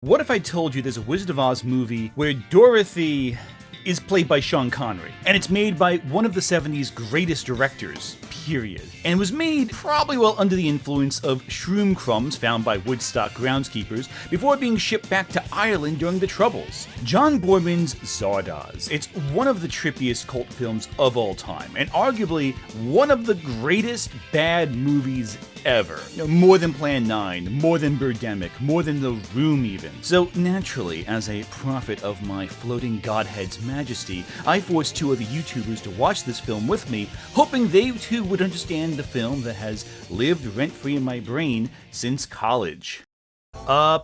What if I told you there's a Wizard of Oz movie where Dorothy is played by Sean Connery, and it's made by one of the 70s greatest directors, period. And was made probably while under the influence of shroom crumbs found by Woodstock groundskeepers before being shipped back to Ireland during the Troubles. John Boorman's Zardoz. It's one of the trippiest cult films of all time, and arguably one of the greatest bad movies ever. More than Plan 9, more than Birdemic, more than The Room even. So naturally, as a prophet of my floating godhead's majesty, I forced two other YouTubers to watch this film with me, hoping they too would understand the film that has lived rent-free in my brain since college.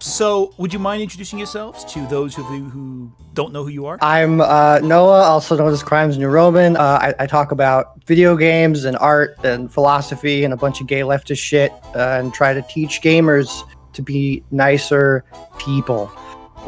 So would you mind introducing yourselves to those of you who don't know who you are? I'm Noah, also known as Crimes New Roman. I talk about video games and art and philosophy and a bunch of gay leftist shit, and try to teach gamers to be nicer people.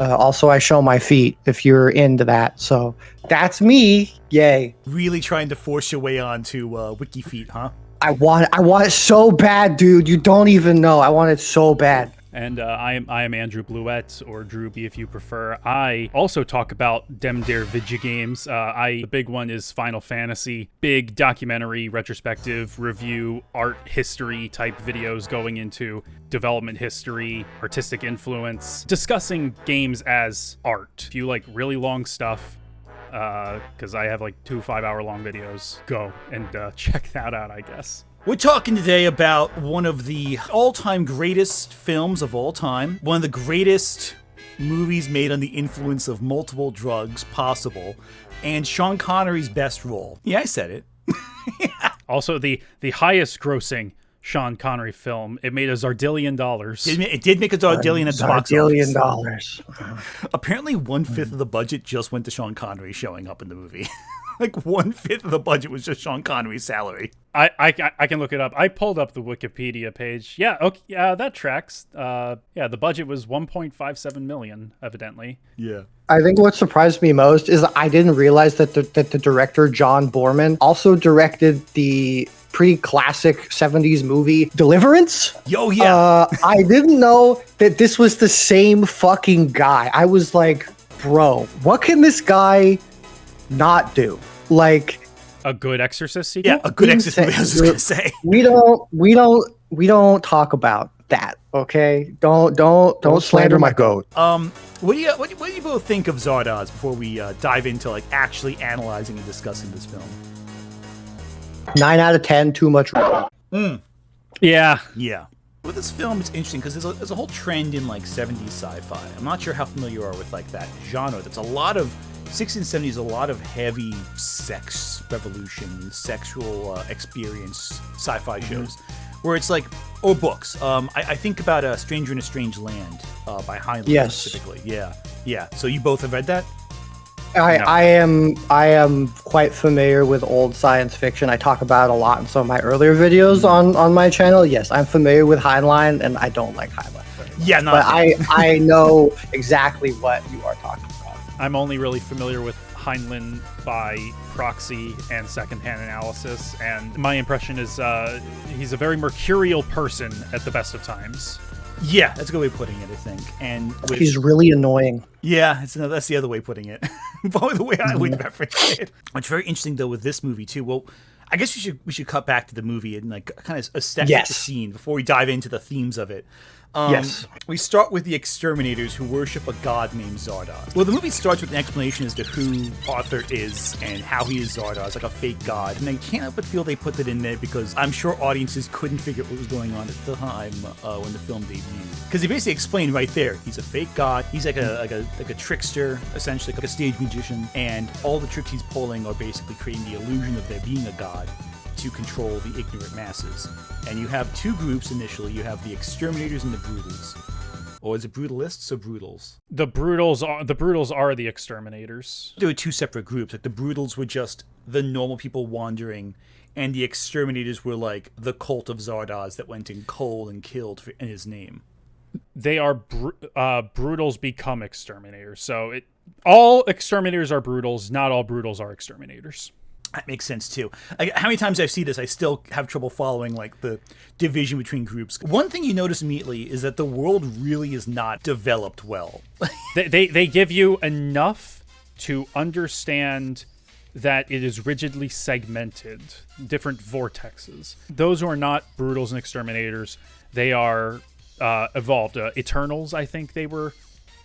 Also, I show my feet if you're into that. So that's me. Yay. Really trying to force your way onto WikiFeet, huh? I want it so bad, dude. You don't even know. I want it so bad. And I am Andrew Bluette, or Drew B if you prefer. I also talk about dem der video games. The big one is Final Fantasy. Big documentary, retrospective, review, art history type videos going into development history, artistic influence, discussing games as art. If you like really long stuff, because I have like 2 5-hour-long videos, go and check that out, I guess. We're talking today about one of the all-time greatest films of all time, one of the greatest movies made on the influence of multiple drugs possible, and Sean Connery's best role. Yeah, I said it. Also, the highest grossing Sean Connery film. It made $1 zardillion. It did make $1 zardillion at the box office. $1 Apparently, 1/5 of the budget just went to Sean Connery showing up in the movie. Like 1/5 of the budget was just Sean Connery's salary. I can look it up. I pulled up the Wikipedia page. Yeah, okay, yeah, that tracks. The budget was $1.57 million, evidently. Yeah. I think what surprised me most is I didn't realize that the director John Boorman also directed the pretty classic 70s movie Deliverance. Yo, yeah. I didn't know that this was the same fucking guy. I was like, bro, what can this guy not do? Like a good Exorcist sequel? Yeah, a good Exorcist movie, I was just gonna say. We don't talk about that, okay? Don't slander my goat. What do you both think of Zardoz before we dive into like actually analyzing and discussing this film? 9 out of 10, too much. Yeah. With this film, it's interesting because there's a whole trend in like 70s sci-fi. I'm not sure how familiar you are with like that genre. There's a lot of 60s and 70s, a lot of heavy sex revolution, sexual experience sci-fi shows, where it's like, or books. I think about Stranger in a Strange Land by Heinlein specifically. Yeah. So you both have read that? I am quite familiar with old science fiction. I talk about it a lot in some of my earlier videos on my channel. Yes, I'm familiar with Heinlein, and I don't like Heinlein. Yeah, no. But I know exactly what you are talking about. I'm only really familiar with Heinlein by proxy and secondhand analysis, and my impression is he's a very mercurial person at the best of times. Yeah, that's a good way of putting it, I think. And he's really annoying. Yeah, that's the other way of putting it. Probably the way I would reference it. What's very interesting though with this movie too. Well, I guess we should cut back to the movie and like kind of establish the scene before we dive into the themes of it. We start with the exterminators who worship a god named Zardoz. Well, the movie starts with an explanation as to who Arthur is and how he is Zardoz, like a fake god. And I can't help but feel they put that in there because I'm sure audiences couldn't figure out what was going on at the time when the film debuted. Because they basically explained right there, he's a fake god. He's like a trickster, essentially, like a stage magician. And all the tricks he's pulling are basically creating the illusion of there being a god to control the ignorant masses. And you have two groups initially. You have the exterminators and the brutals. Or is it brutalists or brutals? The brutals are the exterminators. There were two separate groups. Like the brutals were just the normal people wandering, and the exterminators were like the cult of Zardoz that went in cold and killed in his name. They are brutals become exterminators. So all exterminators are brutals. Not all brutals are exterminators. That makes sense too. How many times I see this, I still have trouble following like the division between groups. One thing you notice immediately is that the world really is not developed well. they give you enough to understand that it is rigidly segmented, different vortexes. Those who are not brutals and exterminators, they are evolved. Eternals, I think they were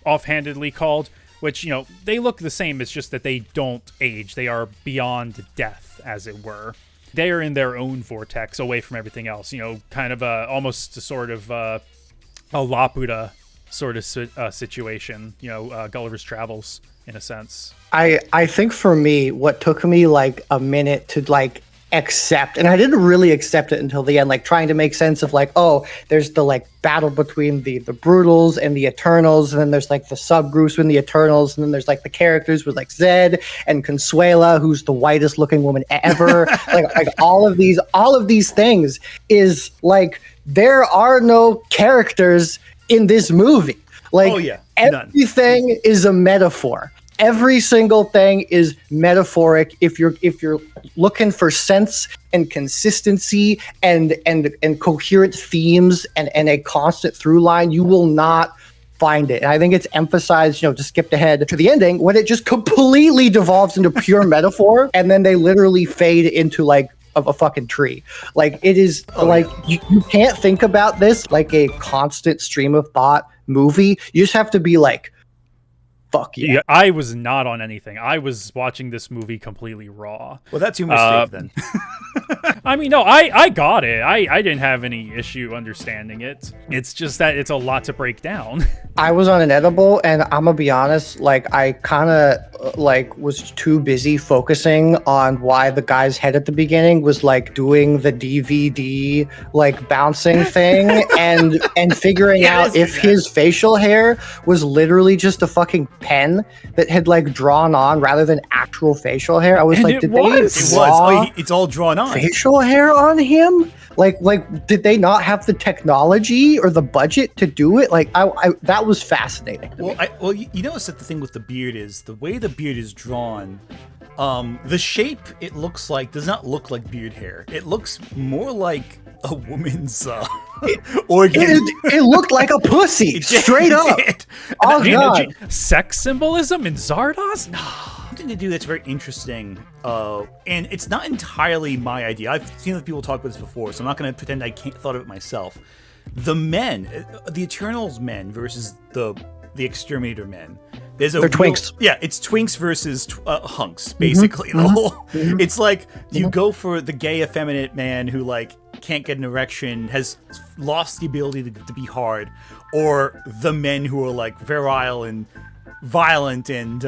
offhandedly called. Which, they look the same. It's just that they don't age. They are beyond death, as it were. They are in their own vortex, away from everything else. Kind of almost a sort of a Laputa sort of situation. Gulliver's Travels, in a sense. I think for me, what took me like a minute to like accept, and I didn't really accept it until the end, like trying to make sense of like, oh, there's the like battle between the brutals and the Eternals, and then there's like the subgroups within the Eternals, and then there's like the characters with like Zed and Consuela, who's the whitest looking woman ever. like all of these things is like there are no characters in this movie. Like, everything is a metaphor. Every single thing is metaphoric. If you're looking for sense and consistency and coherent themes and a constant through line, you will not find it. And I think it's emphasized, to skip ahead to the ending, when it just completely devolves into pure metaphor, and then they literally fade into like a fucking tree. Like it is you can't think about this like a constant stream of thought movie. You just have to be like, fuck yeah. I was not on anything. I was watching this movie completely raw. Well, that's your mistake then. I mean, no, I got it. I didn't have any issue understanding it. It's just that it's a lot to break down. I was on an edible, and I'm gonna be honest, like I kind of like was too busy focusing on why the guy's head at the beginning was like doing the DVD like bouncing thing and figuring out if his facial hair was literally just a fucking pen that had like drawn on rather than actual facial hair. I was like, did they draw it's all drawn on facial hair on him? Like did they not have the technology or the budget to do it? Like I that was fascinating. Well, you notice that the thing with the beard is the way the beard is drawn. The shape it looks like does not look like beard hair. It looks more like a woman's organ. It looked like a pussy, straight up. Oh god! Sex symbolism in Zardos? No. Something to do that's very interesting, and it's not entirely my idea. I've seen other people talk about this before, so I'm not going to pretend I can't thought of it myself. The men, the Eternals men versus the Exterminator men. They're twinks. Yeah, it's twinks versus hunks, basically. The whole. It's like you go for the gay, effeminate man who like can't get an erection, has lost the ability to be hard, or the men who are like virile and violent and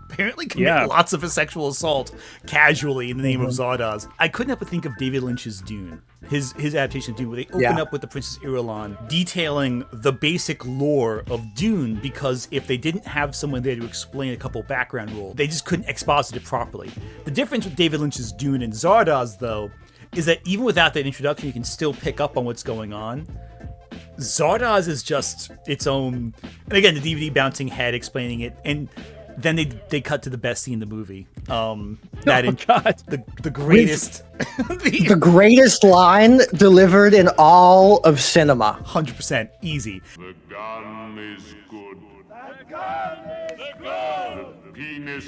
apparently commit lots of sexual assault casually in the name of Zardoz. I couldn't help but think of David Lynch's Dune, his adaptation of Dune, where they open up with the Princess Irulan detailing the basic lore of Dune, because if they didn't have someone there to explain a couple background rules, they just couldn't exposit it properly. The difference with David Lynch's Dune and Zardoz, though, is that even without that introduction, you can still pick up on what's going on. Zardoz is just its own, and again, the DVD bouncing head explaining it, and then they cut to the best scene in the movie. The greatest, the greatest line delivered in all of cinema. 100% easy. The gun is good. The gun is good. The penis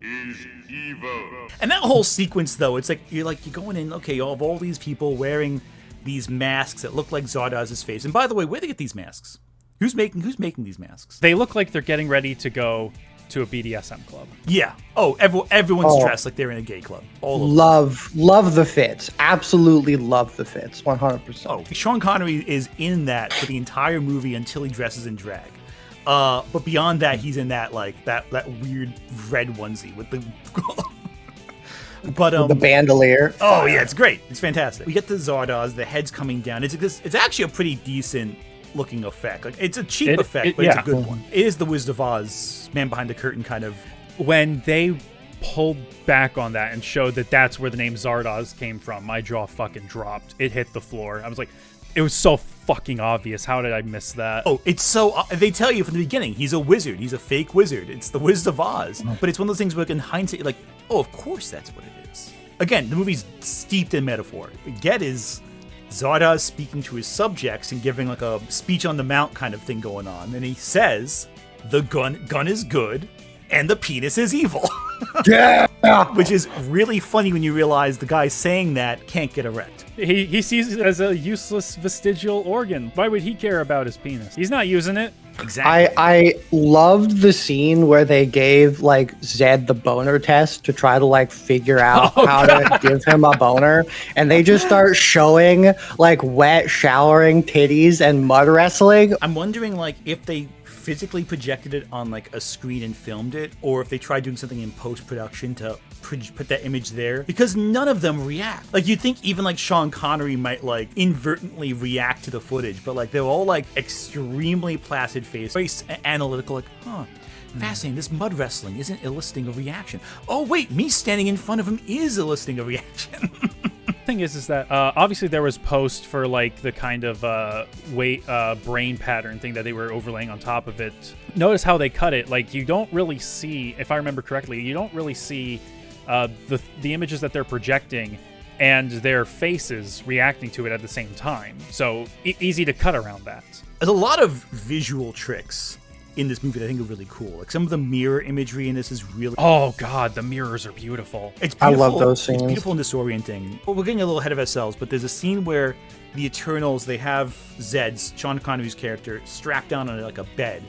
is evil. And that whole sequence, though, it's like you're going in. Okay, you have all these people wearing these masks that look like Zardoz's face. And by the way, where do they get these masks? Who's making these masks? They look like they're getting ready to go to a BDSM club. Yeah. Oh, everyone's dressed like they're in a gay club. All of love the fits. Absolutely love the fits. 100%. Oh, Sean Connery is in that for the entire movie until he dresses in drag. But beyond that, he's in that like that weird red onesie with the. But the bandolier. Oh yeah, it's great. It's fantastic. We get the Zardoz, the head's coming down. It's actually a pretty decent looking effect. Like it's a cheap effect, but it's a good one. It is the Wizard of Oz, man behind the curtain kind of. When they pulled back on that and showed that that's where the name Zardoz came from, my jaw fucking dropped. It hit the floor. I was like, it was so fucking obvious. How did I miss that? Oh, it's so... they tell you from the beginning, he's a wizard. He's a fake wizard. It's the Wizard of Oz. But it's one of those things where, like, in hindsight, like, oh, of course that's what it is. Again, the movie's steeped in metaphor. Get is Zardoz speaking to his subjects and giving like a speech on the mount kind of thing going on. And he says, the gun is good and the penis is evil. Yeah! Which is really funny when you realize the guy saying that can't get erect. He sees it as a useless vestigial organ. Why would he care about his penis? He's not using it. Exactly. I loved the scene where they gave like Zed the boner test to try to like figure out how to give him a boner, and they just start showing like wet showering titties and mud wrestling. I'm wondering like if they physically projected it on like a screen and filmed it, or if they tried doing something in post-production to put that image there, because none of them react. Like you'd think even like Sean Connery might like inadvertently react to the footage, but like they're all like extremely placid face, very analytical, like, fascinating, this mud wrestling isn't eliciting a reaction. Oh wait, me standing in front of him is eliciting a reaction. Thing is that obviously there was post for like the kind of brain pattern thing that they were overlaying on top of it. Notice how they cut it. Like you don't really see, if I remember correctly, you don't really see the images that they're projecting and their faces reacting to it at the same time. So easy to cut around that. There's a lot of visual tricks in this movie that I think are really cool. Like some of the mirror imagery in this is really... Oh god, the mirrors are beautiful. It's beautiful. I love those scenes. It's beautiful and disorienting. Well, we're getting a little ahead of ourselves, but there's a scene where the Eternals, they have Zed's, Sean Connery's character, strapped down on like a bed,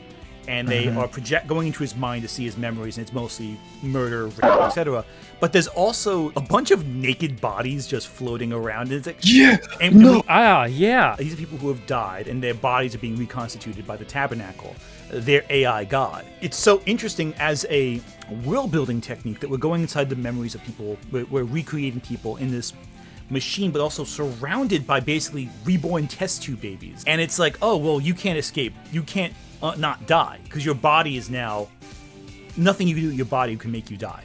and they are going into his mind to see his memories, and it's mostly murder, rape, etc. But there's also a bunch of naked bodies just floating around. And it's like, Yeah! Yeah. These are people who have died, and their bodies are being reconstituted by the Tabernacle, their AI god. It's so interesting as a world-building technique that we're going inside the memories of people, we're recreating people in this machine, but also surrounded by basically reborn test tube babies. And it's like, oh, well, you can't escape. You can't not die, because your body is now... Nothing you can do with your body can make you die.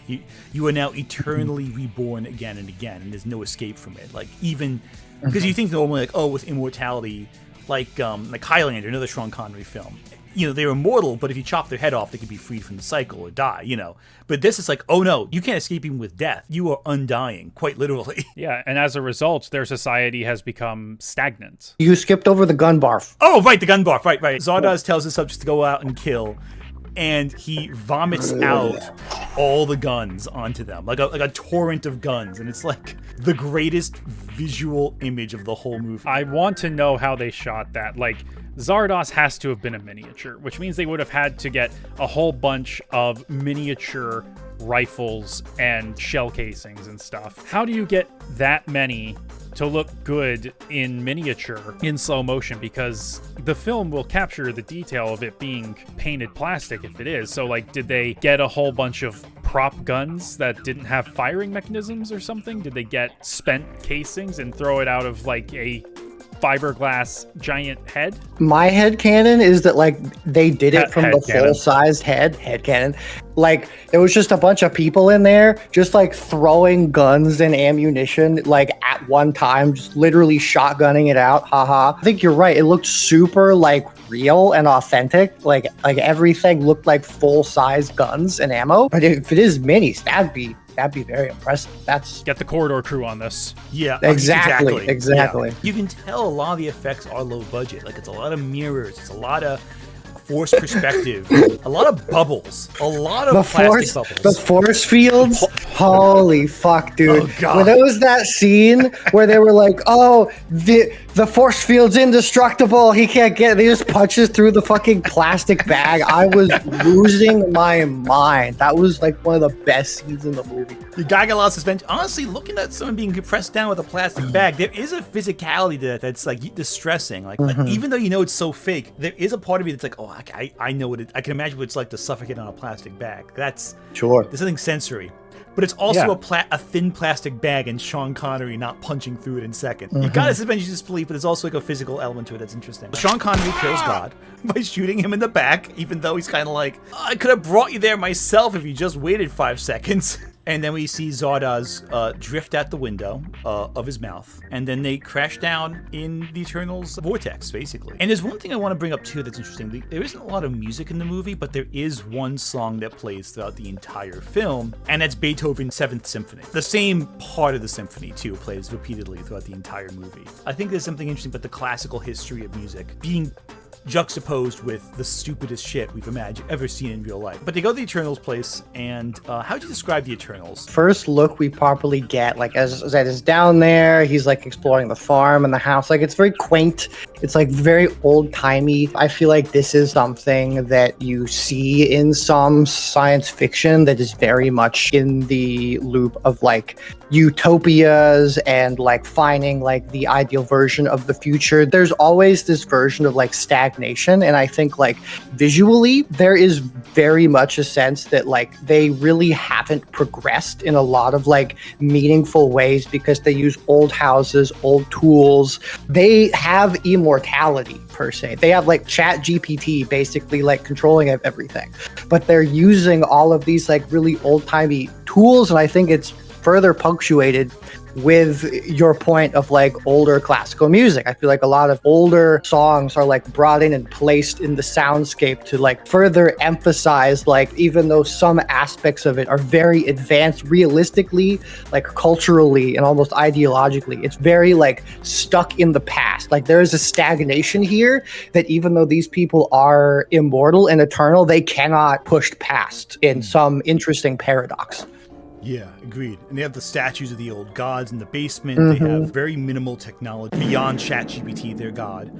You are now eternally reborn again and again, and there's no escape from it. Like, even... Because you think normally, like, oh, with immortality, like Highlander, another Sean Connery film, you know, they're immortal, but if you chop their head off, they can be freed from the cycle or die, you know. But this is like, oh no, you can't escape even with death. You are undying, quite literally. Yeah, and as a result, their society has become stagnant. You skipped over the gun barf. Oh, right, the gun barf, right. Zardoz tells the subjects to go out and kill, and he vomits out all the guns onto them, like a torrent of guns, and it's like the greatest visual image of the whole movie. I want to know how they shot that. Like, Zardos has to have been a miniature, which means they would have had to get a whole bunch of miniature rifles and shell casings and stuff. How do you get that many to look good in miniature in slow motion? Because the film will capture the detail of it being painted plastic if it is. So like, did they get a whole bunch of prop guns that didn't have firing mechanisms or something? Did they get spent casings and throw it out of like a fiberglass giant head? My headcanon is that like they did it from the Headcanon. full-sized headcanon. Like there was just a bunch of people in there just like throwing guns and ammunition like at one time, just literally shotgunning it out. Haha. I think you're right. It looked super like real and authentic. Like everything looked like full-size guns and ammo. But if it is minis, that'd be very impressive. That's Get the corridor crew on this. Yeah, exactly. Yeah. You can tell a lot of the effects are low budget. Like it's a lot of mirrors, it's a lot of forced perspective, a lot of bubbles, a lot of plastic bubbles. The force fields. Holy fuck, dude. Oh, God. When there was that scene where they were like, oh, the force field's indestructible. He can't get it. They just punches through the fucking plastic bag. I was losing my mind. That was like one of the best scenes in the movie. The guy got a lot of suspension. Honestly, looking at someone being pressed down with a plastic bag, there is a physicality to that that's like distressing. Like even though you know it's so fake, there is a part of me that's like, oh, I know what I can imagine what it's like to suffocate on a plastic bag. There's something sensory. But it's also a thin plastic bag and Sean Connery not punching through it in seconds. You gotta suspend your disbelief, but there's also like a physical element to it that's interesting. Sean Connery kills God by shooting him in the back, even though he's kind of like, I could have brought you there myself if you just waited 5 seconds. And then we see Zardoz drift out the window of his mouth, and then they crash down in the Eternals vortex, basically. And there's one thing I want to bring up too that's interesting. There isn't a lot of music in the movie, but there is one song that plays throughout the entire film, and that's Beethoven's Seventh Symphony. The same part of the symphony too plays repeatedly throughout the entire movie. I think there's something interesting about the classical history of music being juxtaposed with the stupidest shit we've ever seen in real life. But they go to the Eternals place, and how would you describe the Eternals? First look we properly get, like, as Zed is down there, he's like exploring the farm and the house. Like, it's very quaint. It's like very old-timey. I feel like this is something that you see in some science fiction that is very much in the loop of like utopias and like finding like the ideal version of the future. There's always this version of like stagnation, and I think like visually there is very much a sense that like they really haven't progressed in a lot of like meaningful ways because they use old houses, old tools. They have immortality per se. They have like Chat GPT basically like controlling everything, but they're using all of these like really old-timey tools, and I think it's further punctuated with your point of like older classical music. I feel like a lot of older songs are like brought in and placed in the soundscape to like further emphasize, like, even though some aspects of it are very advanced realistically, like culturally and almost ideologically, it's very like stuck in the past. Like there is a stagnation here that even though these people are immortal and eternal, they cannot push past in some interesting paradox. Yeah, agreed. And they have the statues of the old gods in the basement. They have very minimal technology beyond ChatGPT, their god.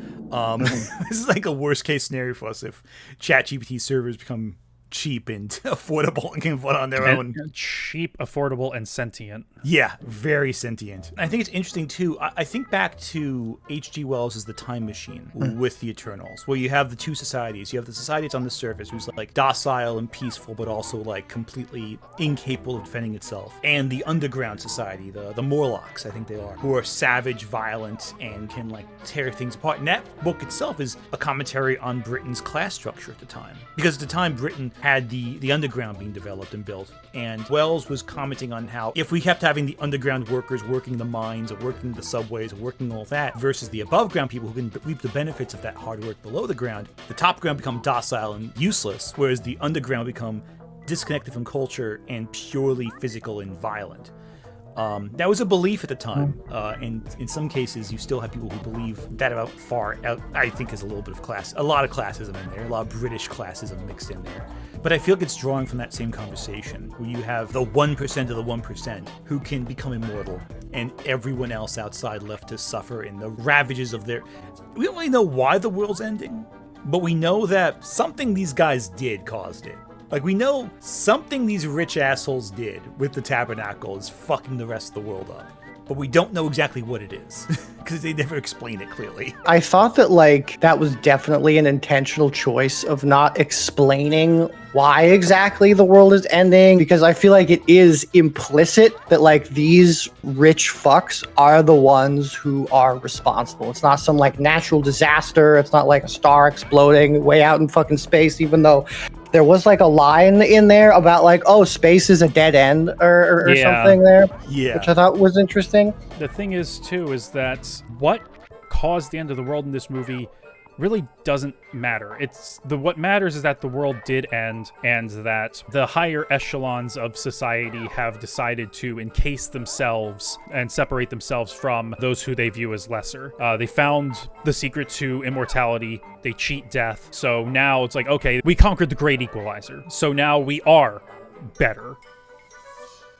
This is like a worst case scenario for us if ChatGPT servers become cheap and affordable and can put on their own. Cheap, affordable, and sentient. Yeah, very sentient. I think it's interesting too. I think back to H.G. Wells' The Time Machine with the Eternals, where you have the two societies. You have the society that's on the surface, who's like docile and peaceful, but also like completely incapable of defending itself. And the underground society, the Morlocks, I think they are, who are savage, violent, and can like tear things apart. And that book itself is a commentary on Britain's class structure at the time. Because at the time, Britain had the underground being developed and built. And Wells was commenting on how if we kept having the underground workers working the mines or working the subways or working all that versus the above ground people who can reap the benefits of that hard work below the ground, the top ground become docile and useless, whereas the underground become disconnected from culture and purely physical and violent. That was a belief at the time, and in some cases you still have people who believe that about far out. I think there's a little bit of a lot of classism in there, a lot of British classism mixed in there. But I feel like it's drawing from that same conversation where you have the 1% of the 1% who can become immortal and everyone else outside left to suffer in the ravages of their... We don't really know why the world's ending, but we know that something these guys did caused it. Like, we know something these rich assholes did with the tabernacle is fucking the rest of the world up. But we don't know exactly what it is, because they never explain it clearly. I thought that, like, that was definitely an intentional choice of not explaining why exactly the world is ending, because I feel like it is implicit that, like, these rich fucks are the ones who are responsible. It's not some, like, natural disaster. It's not like a star exploding way out in fucking space, even though... There was like a line in there about like, oh, space is a dead end or something there, which I thought was interesting. The thing is, too, is that what caused the end of the world in this movie really doesn't matter. What matters is that the world did end and that the higher echelons of society have decided to encase themselves and separate themselves from those who they view as lesser. They found the secret to immortality. They cheat death. So now it's like, okay, we conquered the great equalizer. So now we are better.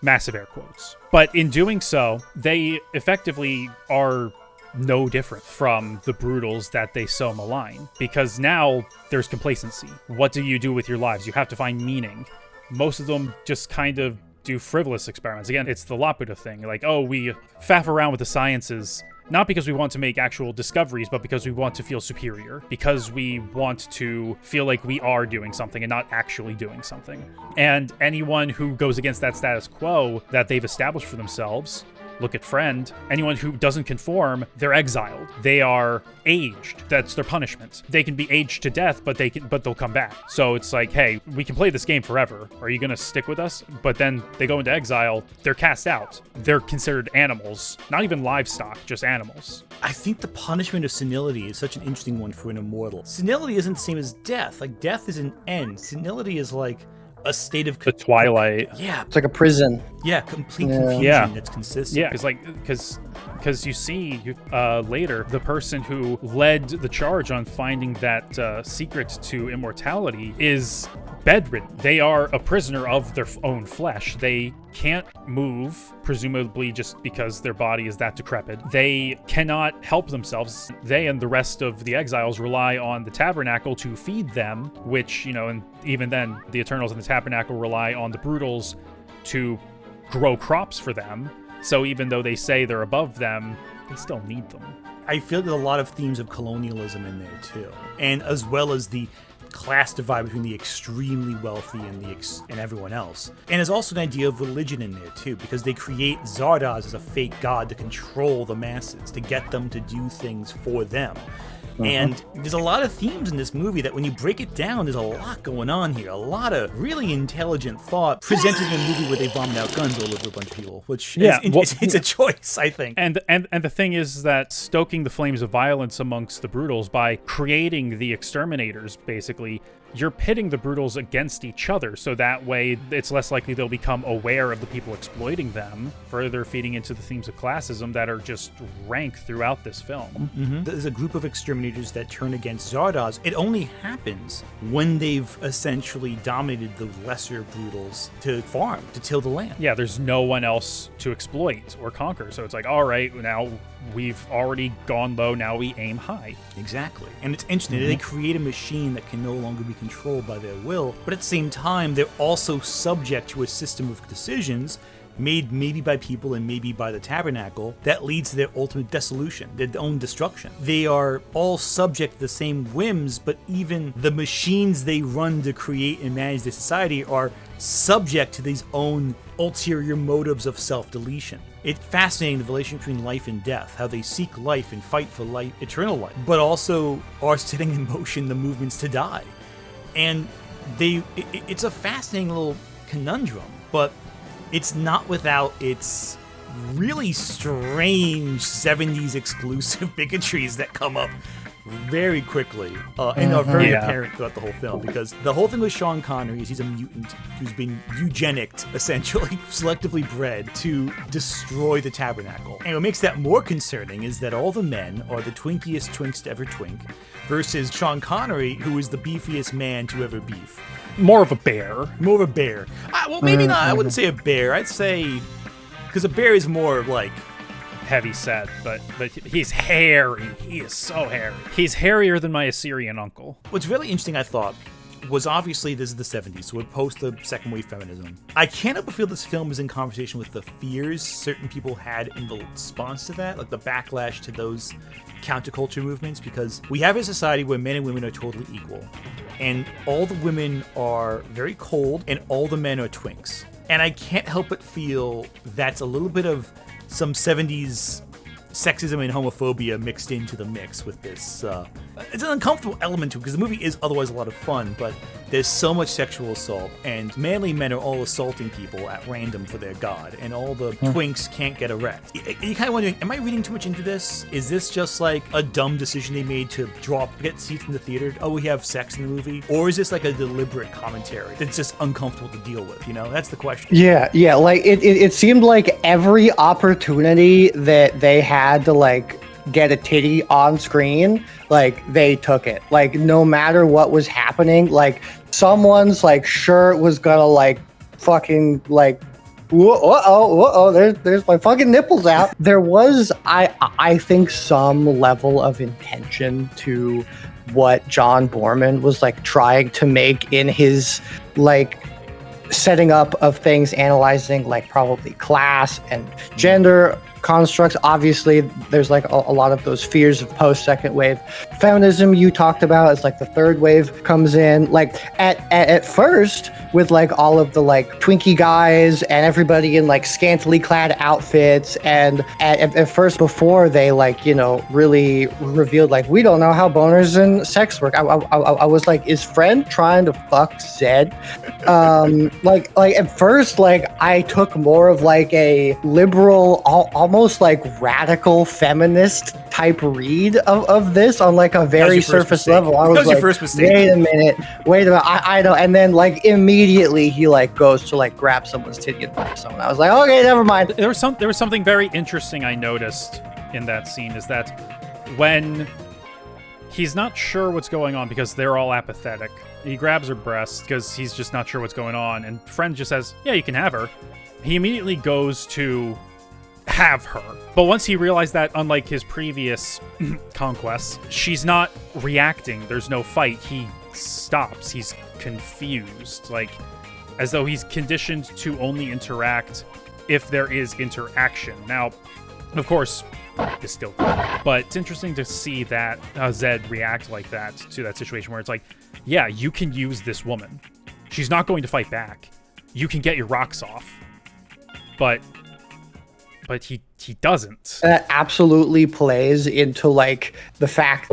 Massive air quotes. But in doing so, they effectively are no different from the brutals that they so malign, because now there's complacency. What do you do with your lives? You have to find meaning. Most of them just kind of do frivolous experiments. Again, it's the Laputa thing. Like, oh, we faff around with the sciences, not because we want to make actual discoveries, but because we want to feel superior, because we want to feel like we are doing something and not actually doing something. And anyone who goes against that status quo that they've established for themselves Look at Friend. Anyone who doesn't conform, they're exiled. They are aged. That's their punishment. They can be aged to death, but they'll come back. So it's like, hey, we can play this game forever. Are you gonna stick with us? But then they go into exile. They're cast out. They're considered animals, not even livestock, just animals. I think the punishment of senility is such an interesting one for an immortal. Senility isn't the same as death. Like, death is an end. Senility is like a state of the twilight. Yeah, It's like a prison. yeah, complete confusion Yeah. that's consistent. Yeah, because you see later the person who led the charge on finding that secret to immortality is bedridden. They are a prisoner of their own flesh. They can't move, presumably just because their body is that decrepit. They cannot help themselves. They and the rest of the exiles rely on the tabernacle to feed them, which, and even then, the Eternals in the tabernacle rely on the Brutals to grow crops for them. So even though they say they're above them, they still need them. I feel there's a lot of themes of colonialism in there too, and as well as the class divide between the extremely wealthy and everyone else. And there's also an idea of religion in there too, because they create Zardoz as a fake god to control the masses, to get them to do things for them. And there's a lot of themes in this movie that when you break it down, there's a lot going on here. A lot of really intelligent thought presented in a movie where they bombed out guns all over a bunch of people, which it's a choice, I think. And the thing is that stoking the flames of violence amongst the Brutals by creating the exterminators, basically, you're pitting the Brutals against each other, so that way it's less likely they'll become aware of the people exploiting them, further feeding into the themes of classism that are just rank throughout this film. There's a group of exterminators that turn against Zardoz. It only happens when they've essentially dominated the lesser Brutals to farm, to till the land. Yeah, there's no one else to exploit or conquer, so it's like, all right, now we've already gone low, now we aim high. Exactly. And it's interesting, they create a machine that can no longer be controlled by their will, but at the same time, they're also subject to a system of decisions made maybe by people and maybe by the tabernacle that leads to their ultimate dissolution, their own destruction. They are all subject to the same whims, but even the machines they run to create and manage their society are subject to these own ulterior motives of self-deletion. It's fascinating, the relation between life and death, how they seek life and fight for life, eternal life, but also are setting in motion the movements to die. And it's a fascinating little conundrum, but it's not without its really strange 70s exclusive bigotries that come up very quickly and are very apparent throughout the whole film, because the whole thing with Sean Connery is he's a mutant who's been eugenicked, essentially selectively bred to destroy the tabernacle. And what makes that more concerning is that all the men are the twinkiest twinks to ever twink versus Sean Connery, who is the beefiest man to ever beef. More of a bear. More of a bear. Well, maybe not. I wouldn't say a bear. I'd say, because a bear is more like heavy set, but he's hairy. He is so hairy. He's hairier than my Assyrian uncle. What's really interesting, I thought, was obviously this is the 70s, so we're post the second wave feminism. I can't help but feel this film is in conversation with the fears certain people had in the response to that, like the backlash to those counterculture movements, because we have a society where men and women are totally equal, and all the women are very cold, and all the men are twinks. And I can't help but feel that's a little bit of some 70s sexism and homophobia mixed into the mix with this. It's an uncomfortable element to it, because the movie is otherwise a lot of fun, but there's so much sexual assault, and manly men are all assaulting people at random for their god, and all the twinks can't get erect. You're kind of wondering, am I reading too much into this? Is this just like a dumb decision they made to get seats in the theater? Oh, we have sex in the movie? Or is this like a deliberate commentary that's just uncomfortable to deal with? That's the question. Yeah, like it seemed like every opportunity that they had to like get a titty on screen, like they took it. Like no matter what was happening, like someone's like shirt was gonna like fucking like there's my fucking nipples out. There was I think some level of intention to what John Borman was like trying to make in his like setting up of things, analyzing like probably class and gender constructs. Obviously there's like a lot of those fears of post second wave feminism you talked about is like the third wave comes in. Like at first with like all of the like Twinkie guys and everybody in like scantily clad outfits, and at first before they like, you know, really revealed like we don't know how boners and sex work. I was like, is Friend trying to fuck Zed? Like at first, like I took more of like a liberal, almost like radical feminist type read of this on like a very surface level. I was like, wait a minute, I know. And then like immediately he like goes to like grab someone's titty and fuck someone. I was like, okay, never mind. There was something very interesting I noticed in that scene, is that when he's not sure what's going on because they're all apathetic, he grabs her breast because he's just not sure what's going on, and Friend just says, yeah, you can have her. He immediately goes to have her. But once he realized that, unlike his previous conquests, she's not reacting, there's no fight, he stops. He's confused, like as though he's conditioned to only interact if there is interaction. Now, of course, is still good, but it's interesting to see that Zed react like that to that situation where it's like, yeah, you can use this woman. She's not going to fight back. You can get your rocks off. But he doesn't. That absolutely plays into like the fact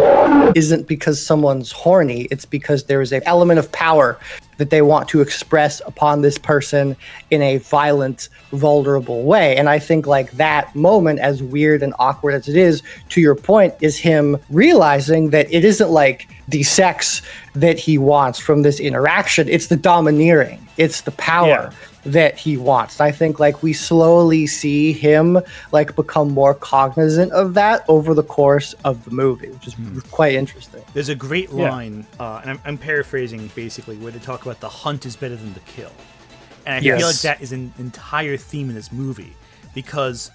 isn't because someone's horny, it's because there is an element of power that they want to express upon this person in a violent, vulnerable way. And I think like that moment, as weird and awkward as it is, to your point, is him realizing that it isn't like the sex that he wants from this interaction, it's the domineering, it's the power that he wants. I think like we slowly see him like become more cognizant of that over the course of the movie, which is quite interesting. There's a great line, and I'm paraphrasing basically, where they talk about the hunt is better than the kill. And I feel like that is an entire theme in this movie, because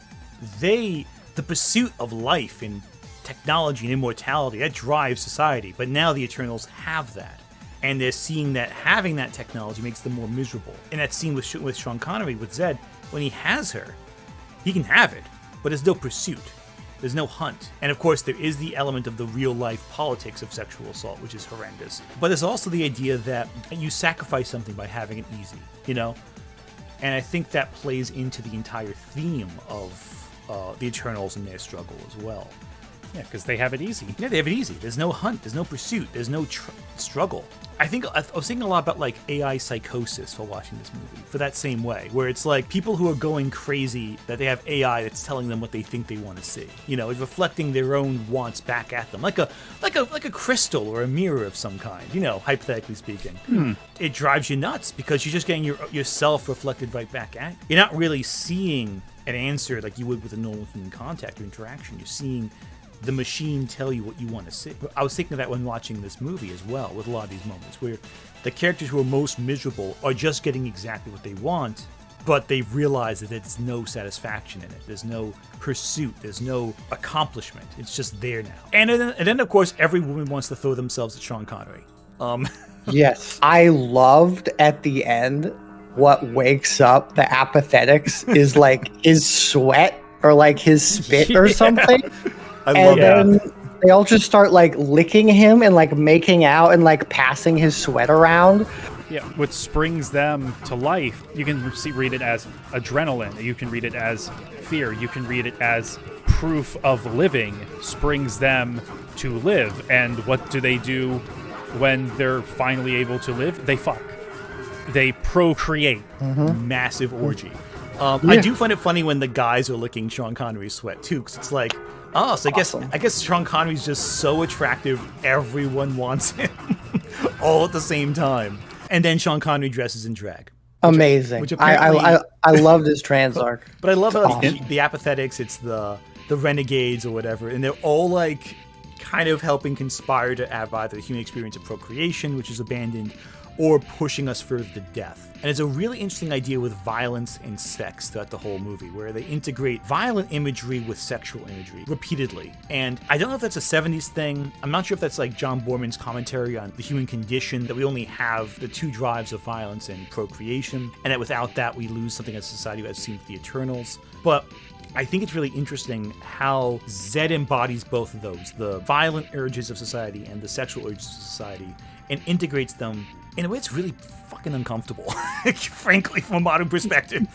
the pursuit of life and technology and immortality, that drives society, but now the Eternals have that. And they're seeing that having that technology makes them more miserable. And that scene with Sean Connery, with Zed, when he has her, he can have it, but there's no pursuit. There's no hunt. And of course, there is the element of the real-life politics of sexual assault, which is horrendous. But there's also the idea that you sacrifice something by having it easy, you know? And I think that plays into the entire theme of the Eternals and their struggle as well. Yeah, because they have it easy. Yeah, they have it easy. There's no hunt. There's no pursuit. There's no struggle. I was thinking a lot about like AI psychosis for watching this movie, for that same way, where it's like people who are going crazy that they have AI that's telling them what they think they want to see. You know, it's reflecting their own wants back at them, like a crystal or a mirror of some kind. You know, hypothetically speaking, it drives you nuts because you're just getting yourself reflected right back at you. You're not really seeing an answer like you would with a normal human contact or interaction. You're seeing the machine tell you what you want to see. I was thinking of that when watching this movie as well, with a lot of these moments where the characters who are most miserable are just getting exactly what they want, but they realize that there's no satisfaction in it. There's no pursuit. There's no accomplishment. It's just there now. And then of course, every woman wants to throw themselves at Sean Connery. Yes. I loved at the end what wakes up the apathetics is like his sweat or like his spit or something. And then they all just start like licking him and like making out and like passing his sweat around. Yeah, what springs them to life. You can read it as adrenaline. You can read it as fear. You can read it as proof of living springs them to live. And what do they do when they're finally able to live? They fuck. They procreate. Massive orgy. I do find it funny when the guys are licking Sean Connery's sweat too, because it's like, oh, so I guess Sean Connery's just so attractive, everyone wants him all at the same time. And then Sean Connery dresses in drag. Amazing. Which I loved his trans arc. But I love how the apathetics, it's the renegades or whatever, and they're all like kind of helping conspire to have either the human experience of procreation, which is abandoned, or pushing us further to death. And it's a really interesting idea with violence and sex throughout the whole movie, where they integrate violent imagery with sexual imagery repeatedly. And I don't know if that's a 70s thing. I'm not sure if that's like John Borman's commentary on the human condition, that we only have the two drives of violence and procreation, and that without that we lose something as a society as seen with the Eternals. But I think it's really interesting how Zed embodies both of those, the violent urges of society and the sexual urges of society, and integrates them in a way that's really fucking uncomfortable, frankly, from a modern perspective.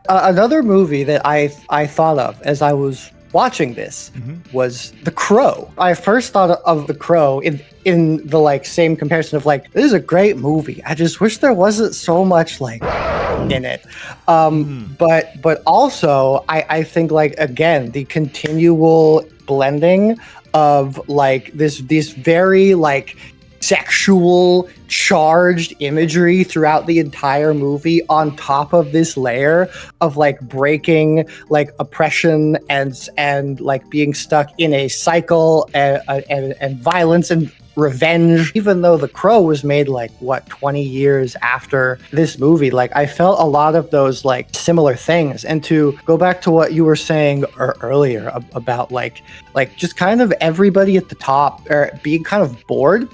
Another movie that I thought of as I was watching this was The Crow. I first thought of The Crow in the like same comparison of like, this is a great movie. I just wish there wasn't so much like in it. But also I think like, again, the continual blending of like this very like sexual charged imagery throughout the entire movie on top of this layer of like breaking like oppression and like being stuck in a cycle and violence and revenge. Even though The Crow was made like 20 years after this movie, like I felt a lot of those like similar things. And to go back to what you were saying earlier about like just kind of everybody at the top being kind of bored.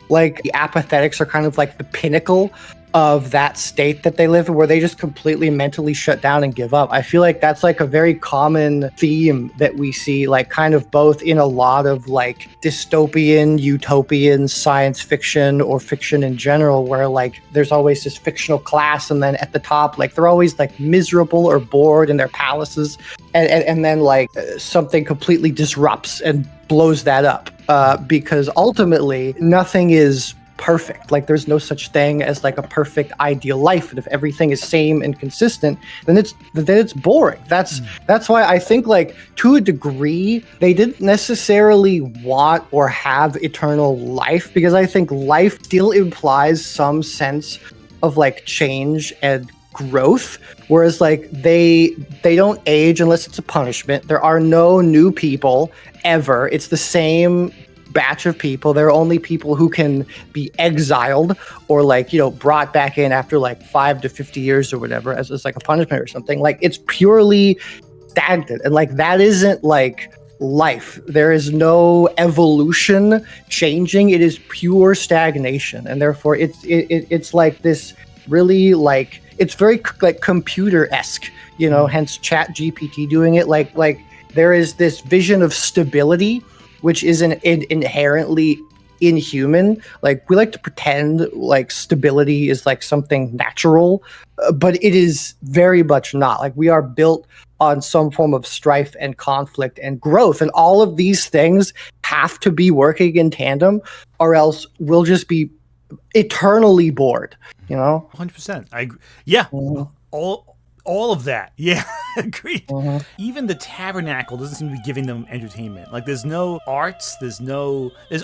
Like the apathetics are kind of like the pinnacle of that state that they live in, where they just completely mentally shut down and give up. I feel like that's like a very common theme that we see, like kind of both in a lot of like dystopian, utopian science fiction or fiction in general, where like there's always this fictional class, and then at the top, like they're always like miserable or bored in their palaces, and then like something completely disrupts and blows that up, because ultimately nothing is perfect. Like there's no such thing as like a perfect ideal life, and if everything is same and consistent, then it's boring. That's why I think like to a degree they didn't necessarily want or have eternal life, because I think life still implies some sense of like change and growth, whereas like they don't age unless it's a punishment. There are no new people ever. It's the same batch of people. There are only people who can be exiled or like, you know, brought back in after like 5 to 50 years or whatever as like a punishment or something. Like it's purely stagnant, and like that isn't like life. There is no evolution changing. It is pure stagnation, and therefore it's like this really like, it's very like computer-esque, you know, hence Chat GPT doing it. Like there is this vision of stability which is inherently inhuman. Like we like to pretend like stability is like something natural, but it is very much not. Like we are built on some form of strife and conflict and growth, and all of these things have to be working in tandem, or else we'll just be eternally bored, you know? 100%. I agree. Yeah. All of that. Yeah, agreed. Even the tabernacle doesn't seem to be giving them entertainment. Like there's no arts, there's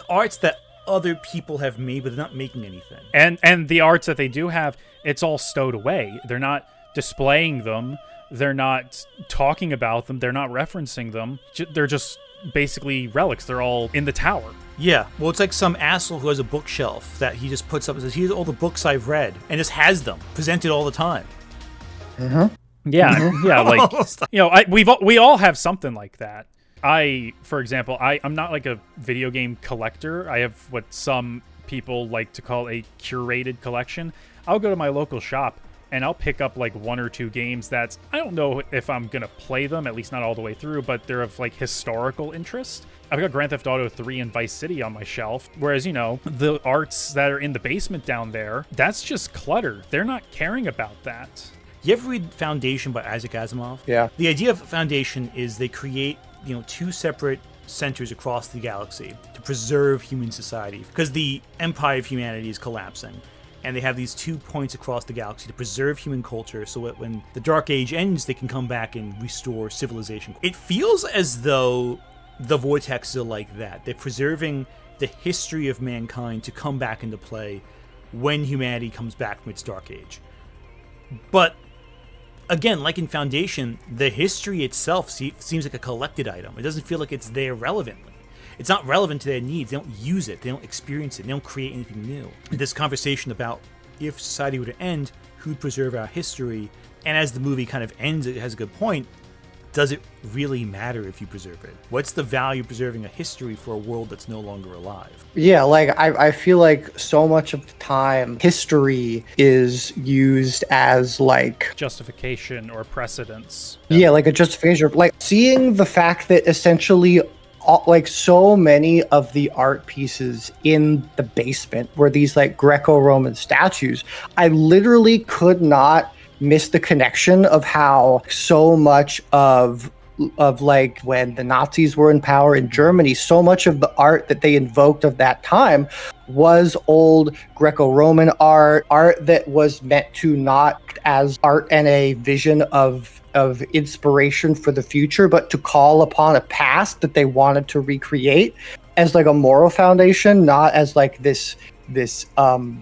arts that other people have made, but they're not making anything. And the arts that they do have, it's all stowed away. They're not displaying them. They're not talking about them. They're not referencing them. They're just basically relics. They're all in the tower. Yeah, well, it's like some asshole who has a bookshelf that he just puts up and says, here's all the books I've read, and just has them presented all the time. Yeah, like, you know, we all have something like that. For example, I'm not like a video game collector. I have what some people like to call a curated collection. I'll go to my local shop and I'll pick up like 1 or 2 games that I don't know if I'm gonna play them, at least not all the way through, but they're of like historical interest. I've got Grand Theft Auto 3 and Vice City on my shelf, whereas, you know, the arts that are in the basement down there, that's just clutter. They're not caring about that. You ever read Foundation by Isaac Asimov? Yeah. The idea of Foundation is they create, you know, 2 separate centers across the galaxy to preserve human society, because the empire of humanity is collapsing. And they have these 2 points across the galaxy to preserve human culture so that when the Dark Age ends, they can come back and restore civilization. It feels as though the vortexes are like that. They're preserving the history of mankind to come back into play when humanity comes back from its Dark Age. But again, like in Foundation, the history itself seems like a collected item. It doesn't feel like it's there relevantly. It's not relevant to their needs. They don't use it. They don't experience it. They don't create anything new. This conversation about if society were to end, who'd preserve our history? And as the movie kind of ends, it has a good point. does it really matter if you preserve it? What's the value of preserving a history for a world that's no longer alive? Yeah, like I feel like so much of the time history is used as like Justification or precedence. yeah, like a justification. Like seeing the fact that essentially like so many of the art pieces in the basement were these like Greco-Roman statues. I literally could not miss the connection of how so much of like when the Nazis were in power in Germany, so much of the art that they invoked of that time was old Greco-Roman art that was meant to not as art and a vision of inspiration for the future, but to call upon a past that they wanted to recreate as like a moral foundation, not as like this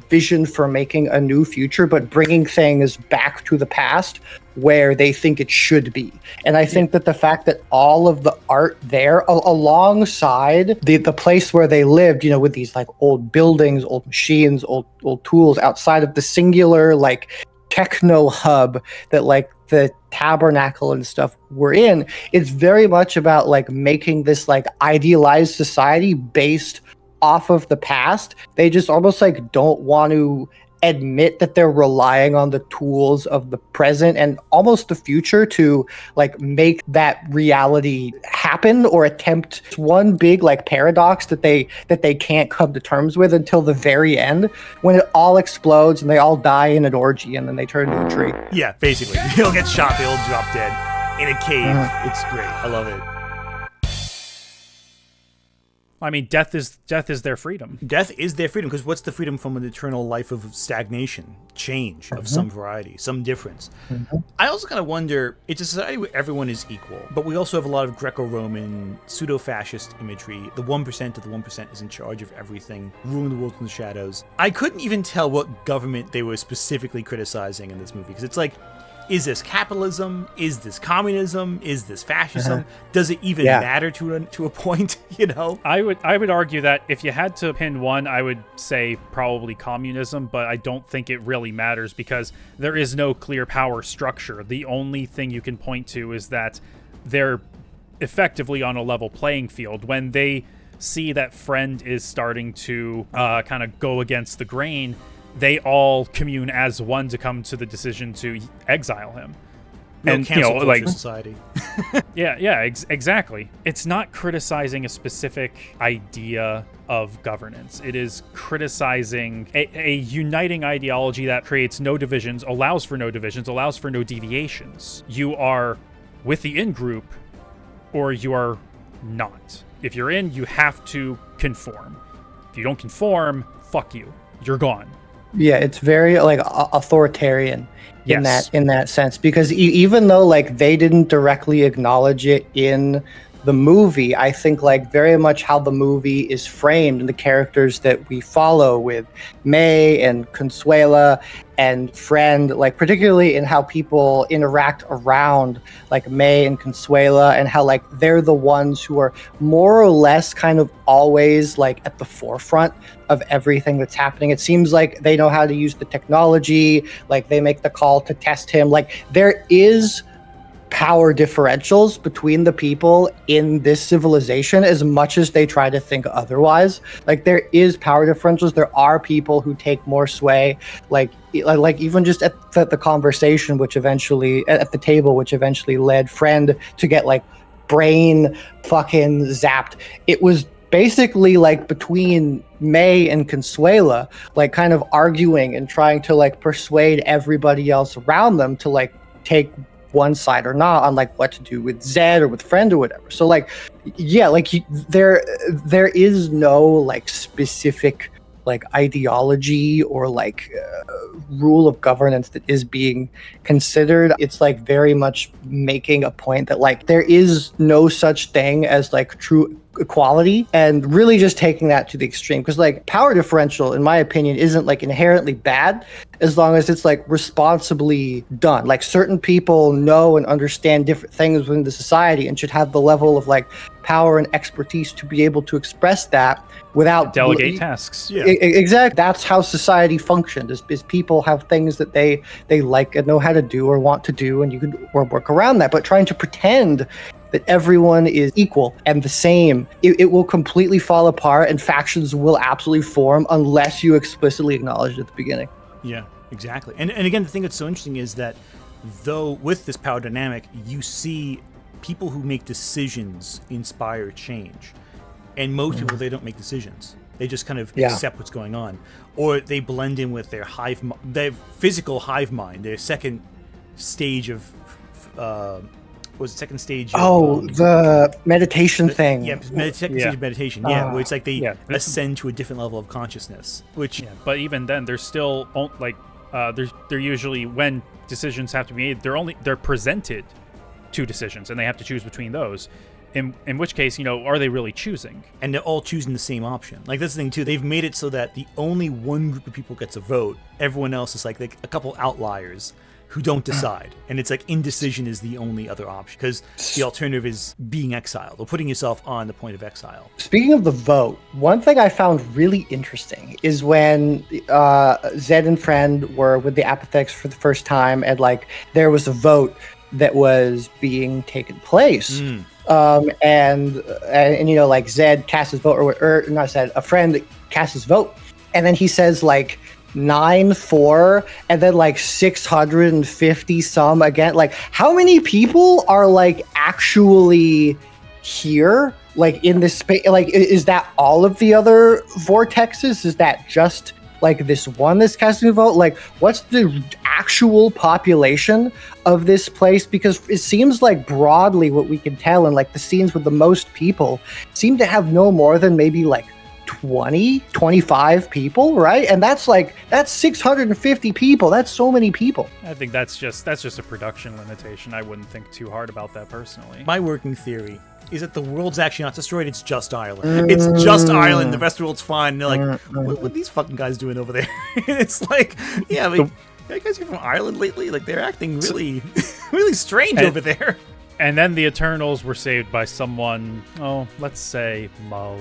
vision for making a new future, but bringing things back to the past where they think it should be. And I think that the fact that all of the art there alongside the place where they lived, you know, with these like old buildings, old machines, old tools outside of the singular like techno hub that like the tabernacle and stuff were in, it's very much about like making this like idealized society based off of the past. They just almost like don't want to admit that they're relying on the tools of the present and almost the future to like make that reality happen or attempt. It's one big like paradox that they can't come to terms with until the very end when it all explodes and they all die in an orgy and then they turn into a tree. Yeah, basically. They'll get shot, they'll drop dead in a cave. It's great. I love it. I mean, death is their freedom. Death is their freedom, because what's the freedom from an eternal life of stagnation, change of some variety, some difference? I also kind of wonder, it's a society where everyone is equal, but we also have a lot of Greco-Roman pseudo-fascist imagery. The 1% of the 1% is in charge of everything, ruling the world from the shadows. I couldn't even tell what government they were specifically criticizing in this movie, because it's like, is this capitalism? Is this communism? Is this fascism? Does it even matter to a point? You know, I would argue that if you had to pin one, I would say probably communism, but I don't think it really matters because there is no clear power structure. The only thing you can point to is that they're effectively on a level playing field. When they see that friend is starting to kind of go against the grain, they all commune as one to come to the decision to exile him. And cancel culture society. Exactly. It's not criticizing a specific idea of governance. It is criticizing a uniting ideology that creates no divisions, allows for no deviations. You are with the in-group, or you are not. If you're in, you have to conform. If you don't conform, fuck you. You're gone. Yeah, it's very like authoritarian in that sense, because even though like they didn't directly acknowledge it in the movie, I think like very much how the movie is framed and the characters that we follow with May and Consuela and Friend, like particularly in how people interact around like May and Consuela and how like they're the ones who are more or less kind of always like at the forefront of everything that's happening. It seems like they know how to use the technology, like they make the call to test him. Like there is power differentials between the people in this civilization as much as they try to think otherwise. Like there is power differentials. There are people who take more sway, like even just at the conversation, which eventually at the table, which eventually led Friend to get like brain fucking zapped. It was basically like between May and Consuela, like kind of arguing and trying to like persuade everybody else around them to like take one side or not on like what to do with Zed or with Friend or whatever. So like, yeah, like there is no like specific like ideology or like rule of governance that is being considered. It's like very much making a point that like there is no such thing as like true equality, and really just taking that to the extreme. Because like power differential, in my opinion, isn't like inherently bad as long as it's like responsibly done. Like certain people know and understand different things within the society and should have the level of like power and expertise to be able to express that without delegate tasks. Yeah. Exactly. That's how society functions. Is people have things that they like and know how to do or want to do, and you can work around that. But trying to pretend that everyone is equal and the same, it will completely fall apart, and factions will absolutely form unless you explicitly acknowledge it at the beginning. Yeah, exactly. And again, the thing that's so interesting is that though with this power dynamic, you see people who make decisions inspire change. And most people, they don't make decisions. They just kind of accept what's going on. Or they blend in with their their physical hive mind, their second stage of the meditation thing. Yeah, second stage of meditation. Yeah, where it's like they ascend to a different level of consciousness. Which, but even then, they're still like they're usually, when decisions have to be made, they're presented two decisions, and they have to choose between those. In which case, are they really choosing? And they're all choosing the same option. Like, that's the thing, too. They've made it so that the only one group of people gets a vote. Everyone else is like a couple outliers who don't decide. And it's like indecision is the only other option, because the alternative is being exiled or putting yourself on the point of exile. Speaking of the vote, one thing I found really interesting is when Zed and Friend were with the Apothex for the first time, and like there was a vote that was being taken place. And like Zed casts his vote, or not Zed, a Friend casts his vote, and then he says like 9-4, and then like 650 some again. Like, how many people are like actually here, like in this space? Like, is that all of the other vortexes? Is that just like this one that's casting a vote? Like, what's the actual population of this place? Because it seems like broadly what we can tell, and like the scenes with the most people seem to have no more than maybe like 25 people, right? And that's 650 people. That's so many people. I think that's just a production limitation. I wouldn't think too hard about that personally. My working theory is that the world's actually not destroyed, it's just Ireland. It's just Ireland, the rest of the world's fine. And they're like, what are these fucking guys doing over there? It's like, yeah, I mean, you guys are from Ireland lately? Like, they're acting really, really strange over there. And then the Eternals were saved by someone, let's say Mo.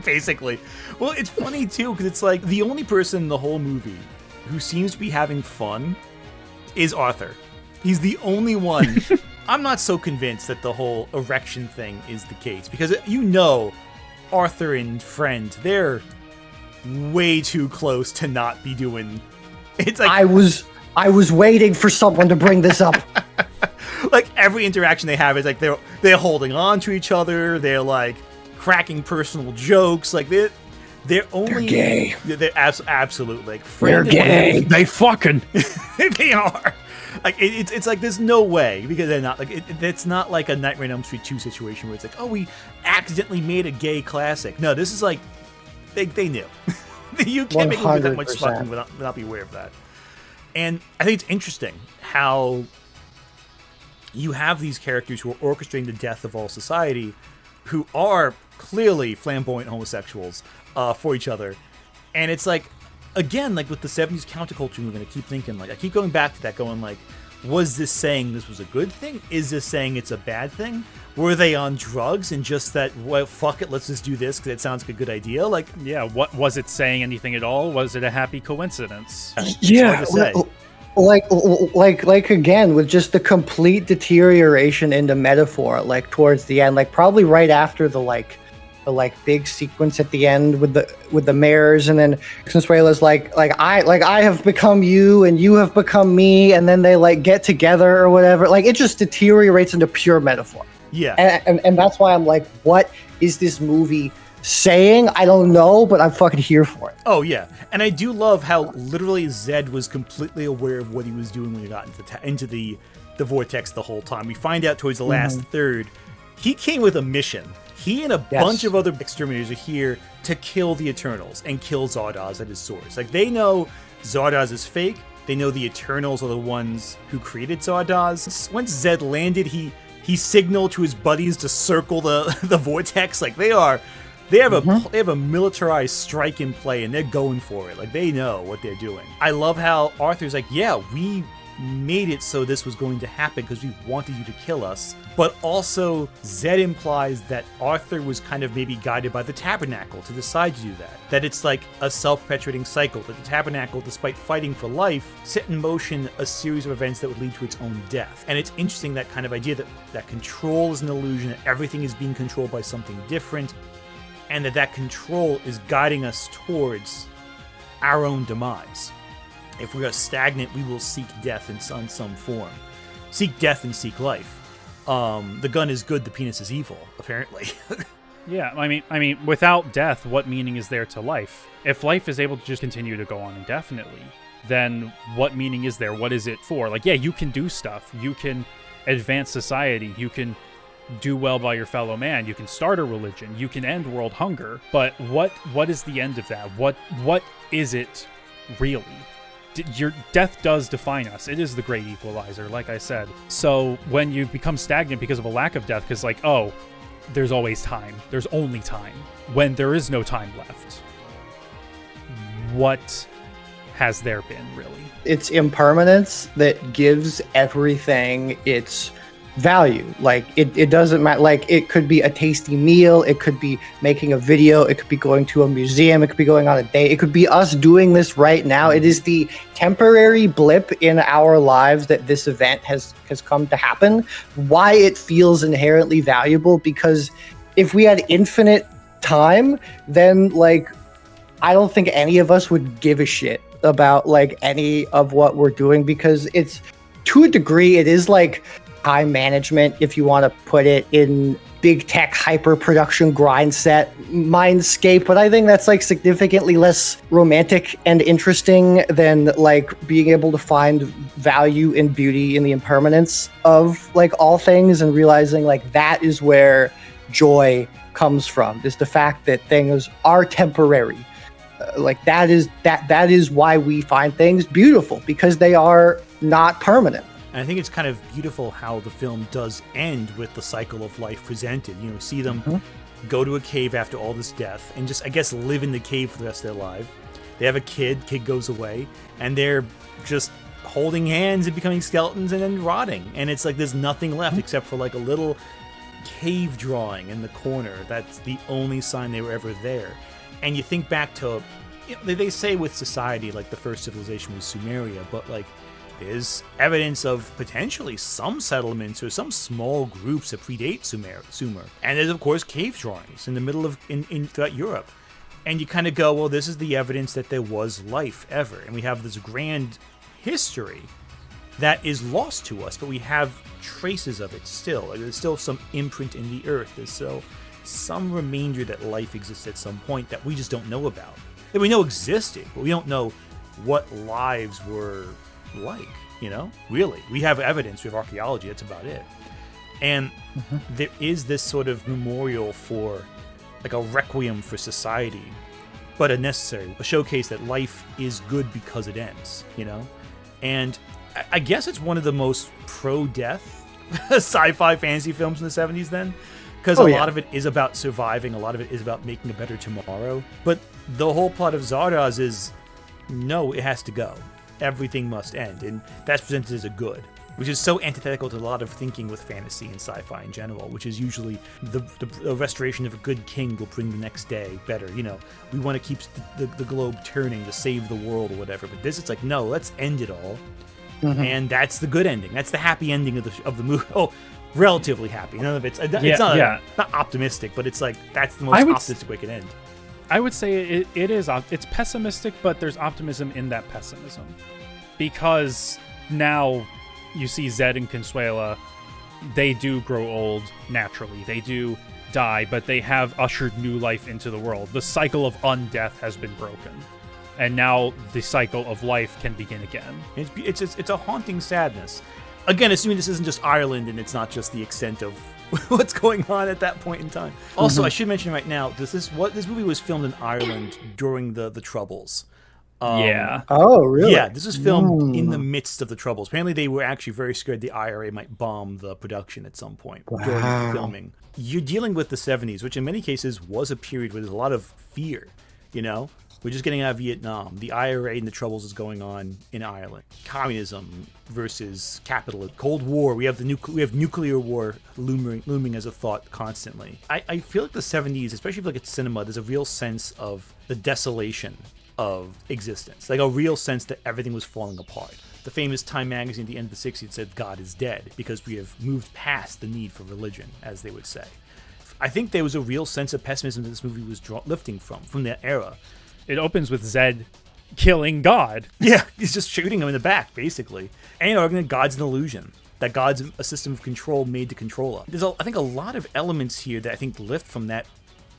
Basically. Well, it's funny, too, because it's like the only person in the whole movie who seems to be having fun is Arthur. He's the only one. I'm not so convinced that the whole erection thing is the case, because Arthur and Friend, they're way too close to not be doing. It's like I was waiting for someone to bring this up. Like, every interaction they have is like they're holding on to each other. They're like cracking personal jokes. Like they're gay. They're absolutely like they're gay. They fucking they are. Like it's like there's no way, because they're not like it's not like a Nightmare on Elm Street 2 situation where it's like, we accidentally made a gay classic. No, this is like they knew. You can't make a movie that much fucking without being aware of that. And I think it's interesting how you have these characters who are orchestrating the death of all society, who are clearly flamboyant homosexuals for each other. And it's like, again, like with the 70s counterculture movement, I keep thinking, like, I keep going back to that, going like, was this saying this was a good thing? Is this saying it's a bad thing? Were they on drugs and just that, well, fuck it, let's just do this because it sounds like a good idea? Like, yeah, what was it saying anything at all? Was it a happy coincidence? Yeah, it's hard to say. Like again, with just the complete deterioration into metaphor, like towards the end, like probably right after the big sequence at the end with the mares, and then Consuela's like I have become you and you have become me, and then they like get together or whatever. Like, it just deteriorates into pure metaphor. Yeah, and that's why I'm like, what is this movie saying? I don't know, but I'm fucking here for it. Oh yeah, and I do love how literally Zed was completely aware of what he was doing when he got into the vortex the whole time. We find out towards the last third, he came with a mission. He and a bunch of other exterminators are here to kill the Eternals and kill Zardoz at his source. Like, they know Zardoz is fake. They know the Eternals are the ones who created Zardoz. Once Zed landed, he he signaled to his buddies to circle the vortex. Like they have a militarized strike in play, and they're going for it. Like they know what they're doing. I love how Arthur's like, yeah, we made it so this was going to happen because we wanted you to kill us. But also, Zed implies that Arthur was kind of maybe guided by the Tabernacle to decide to do that. That it's like a self-perpetuating cycle, that the Tabernacle, despite fighting for life, set in motion a series of events that would lead to its own death. And it's interesting, that kind of idea that control is an illusion, that everything is being controlled by something different, and that control is guiding us towards our own demise. If we are stagnant, we will seek death in some form. Seek death and seek life. The gun is good, the penis is evil, apparently. Yeah, I mean, without death, what meaning is there to life? If life is able to just continue to go on indefinitely, then what meaning is there? What is it for? Like, yeah, you can do stuff. You can advance society. You can do well by your fellow man. You can start a religion. You can end world hunger. But what is the end of that? What is it really? Your death does define us. It is the great equalizer, like I said. So when you become stagnant because of a lack of death, because like, oh, there's always time. There's only time. When there is no time left, what has there been, really? It's impermanence that gives everything its value. Like it doesn't matter. Like it could be a tasty meal, it could be making a video, it could be going to a museum, it could be going on a date, it could be us doing this right now. It is the temporary blip in our lives that this event has come to happen. Why it feels inherently valuable, because if we had infinite time, then like I don't think any of us would give a shit about like any of what we're doing, because it's, to a degree, it is like time management, if you want to put it in big tech hyper production grind set mindscape. But I think that's like significantly less romantic and interesting than like being able to find value and beauty in the impermanence of like all things, and realizing like that is where joy comes from, is the fact that things are temporary. Like that is why we find things beautiful, because they are not permanent. And I think it's kind of beautiful how the film does end with the cycle of life presented. You know, see them go to a cave after all this death and just, I guess, live in the cave for the rest of their life. They have a kid goes away, and they're just holding hands and becoming skeletons and then rotting. And it's like there's nothing left except for like a little cave drawing in the corner. That's the only sign they were ever there. And you think back to, you know, they say with society, like the first civilization was Sumeria, but like there's evidence of potentially some settlements or some small groups that predate Sumer. And there's, of course, cave drawings in the middle of, throughout Europe. And you kind of go, well, this is the evidence that there was life ever. And we have this grand history that is lost to us, but we have traces of it still. Like, there's still some imprint in the earth. There's still some remainder that life exists at some point that we just don't know about. That we know existed, but we don't know what lives were like, you know? Really. We have evidence, we have archaeology, that's about it. And there is this sort of memorial for, like a requiem for society, but a showcase that life is good because it ends, you know? And I guess it's one of the most pro-death sci-fi fantasy films in the 70s then, because a lot of it is about surviving, a lot of it is about making a better tomorrow. But the whole plot of Zardoz is, no, it has to go. Everything must end, and that's presented as a good, which is so antithetical to a lot of thinking with fantasy and sci-fi in general, which is usually the restoration of a good king will bring the next day better. You know, we want to keep the globe turning to save the world or whatever. But this, it's like, no, let's end it all, and that's the good ending. That's the happy ending of the movie. Oh, relatively happy. None of it's not optimistic, but it's like that's the most optimistic way it can end. I would say it's pessimistic, but there's optimism in that pessimism, because now you see Zed and Consuela, they do grow old naturally. They do die, but they have ushered new life into the world. The cycle of undeath has been broken, and now the cycle of life can begin again. It's a haunting sadness. Again, assuming this isn't just Ireland and it's not just the extent of what's going on at that point in time. Also, I should mention right now, this movie was filmed in Ireland during the Troubles. Yeah. Oh, really? Yeah, this was filmed in the midst of the Troubles. Apparently, they were actually very scared the IRA might bomb the production at some point during the filming. You're dealing with the 70s, which in many cases was a period where there's a lot of fear, you know? We're just getting out of Vietnam. The IRA and the Troubles is going on in Ireland. Communism versus capitalism. Cold War. We have nuclear war looming as a thought constantly. I feel like the 70s, especially if you look at cinema, there's a real sense of the desolation of existence. Like a real sense that everything was falling apart. The famous Time magazine at the end of the 60s said God is dead because we have moved past the need for religion, as they would say. I think there was a real sense of pessimism that this movie was lifting from that era. It opens with Zed killing God. Yeah, he's just shooting him in the back, basically. And arguing that God's an illusion, that God's a system of control made to control us. There's, I think, a lot of elements here that I think lift from that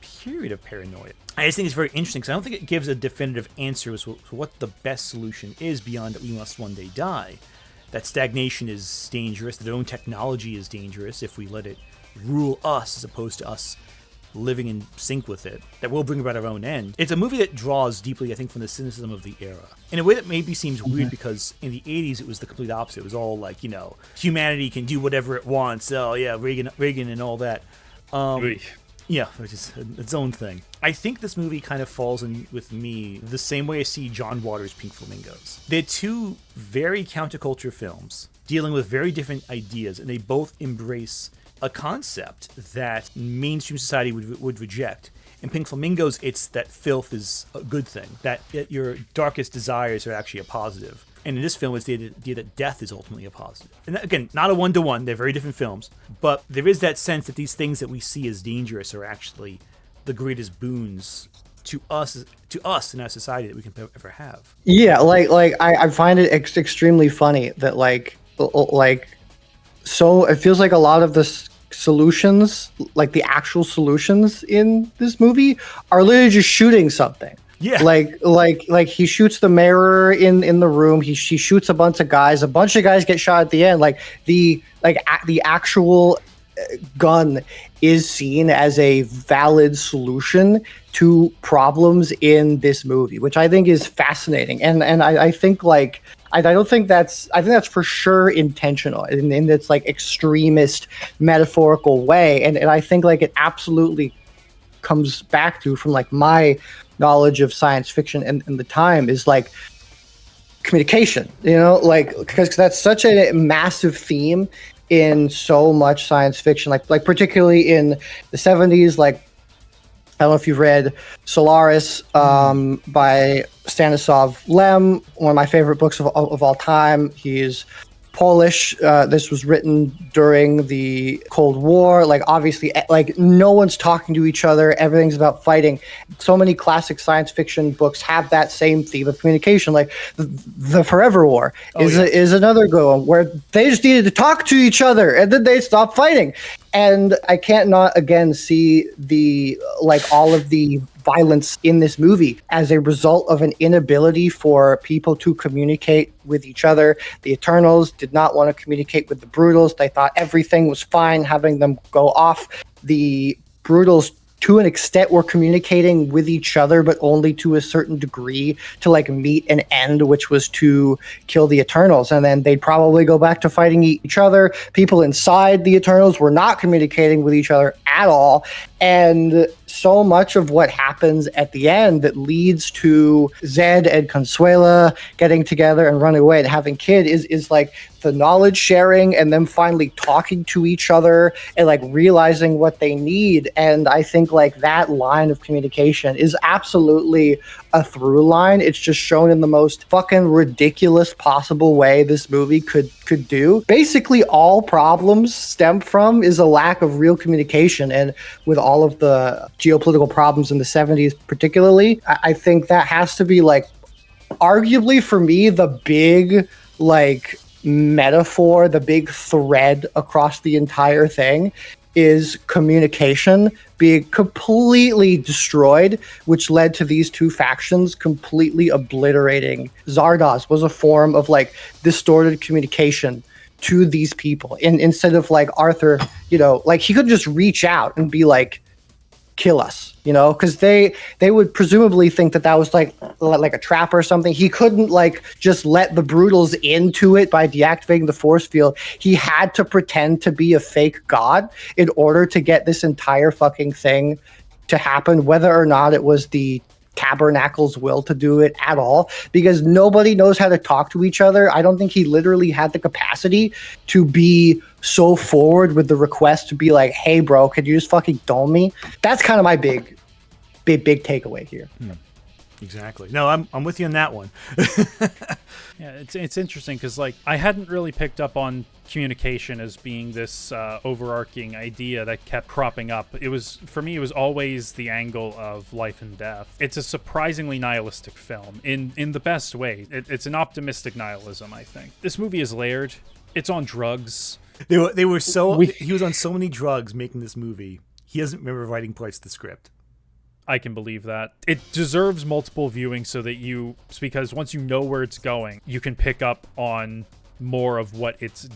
period of paranoia. I just think it's very interesting because I don't think it gives a definitive answer as to what the best solution is beyond that we must one day die. That stagnation is dangerous, that our own technology is dangerous if we let it rule us as opposed to us living in sync with it, that will bring about our own end. It's a movie that draws deeply, I think, from the cynicism of the era. In a way that maybe seems weird because in the 80s it was the complete opposite. It was all like, you know, humanity can do whatever it wants. Oh yeah, Reagan and all that. Yeah, which is its own thing. I think this movie kind of falls in with me the same way I see John Waters' Pink Flamingos. They're two very counterculture films dealing with very different ideas, and they both embrace a concept that mainstream society would reject. In Pink Flamingos, it's that filth is a good thing, that your darkest desires are actually a positive. And in this film, it's the idea that death is ultimately a positive. And again, not a one-to-one, they're very different films, but there is that sense that these things that we see as dangerous are actually the greatest boons to us in our society that we can ever have. Yeah, I find it extremely funny that so it feels like a lot of the solutions, like the actual solutions in this movie, are literally just shooting something. Yeah, like he shoots the mirror in the room. He shoots a bunch of guys. A bunch of guys get shot at the end. Like the actual gun is seen as a valid solution to problems in this movie, which I think is fascinating. And I think like. I think that's for sure intentional in this like extremist metaphorical way. And I think like it absolutely comes back to, from like my knowledge of science fiction and the time, is like communication, you know, like, because that's such a massive theme in so much science fiction, like particularly in the 70s, like, I don't know if you've read Solaris by Stanislaw Lem, one of my favorite books of all time. He's Polish. This was written during the Cold War. Like, obviously, like, no one's talking to each other. Everything's about fighting. So many classic science fiction books have that same theme of communication. Like the Forever War is another good one where they just needed to talk to each other and then they stopped fighting. And I can't not again see the like all of the violence in this movie as a result of an inability for people to communicate with each other. The Eternals did not want to communicate with the Brutals. They thought everything was fine having them go off. The Brutals, to an extent, were communicating with each other, but only to a certain degree to like meet an end, which was to kill the Eternals. And then they'd probably go back to fighting each other. People inside the Eternals were not communicating with each other at all. And so much of what happens at the end that leads to Zed and Consuela getting together and running away and having kid is like the knowledge sharing and them finally talking to each other and like realizing what they need. And I think like that line of communication is absolutely a through line. It's just shown in the most fucking ridiculous possible way this movie could do. Basically, all problems stem from is a lack of real communication. And with all of the geopolitical problems in the 70s particularly, I think that has to be like arguably for me the big like metaphor, the big thread across the entire thing is communication being completely destroyed, which led to these two factions completely obliterating. Zardoz was a form of like distorted communication to these people. And instead of like Arthur, you know, like he could just reach out and be like, kill us, you know, because they would presumably think that was like a trap or something. He couldn't like just let the Brutals into it by deactivating the force field. He had to pretend to be a fake god in order to get this entire fucking thing to happen, whether or not it was the Tabernacle's will to do it at all, because nobody knows how to talk to each other. I don't think he literally had the capacity to be so forward with the request to be like, hey bro, could you just fucking dome me? That's kind of my big takeaway here. Exactly. No, I'm with you on that one. Yeah, it's interesting because like I hadn't really picked up on communication as being this overarching idea that kept cropping up. It was, for me, it was always the angle of life and death. It's a surprisingly nihilistic film in the best way. It's an optimistic nihilism, I think. This movie is layered. It's on drugs. He was on so many drugs making this movie. He doesn't remember writing parts of the script. I can believe that. It deserves multiple viewings so that because once you know where it's going, you can pick up on more of what it's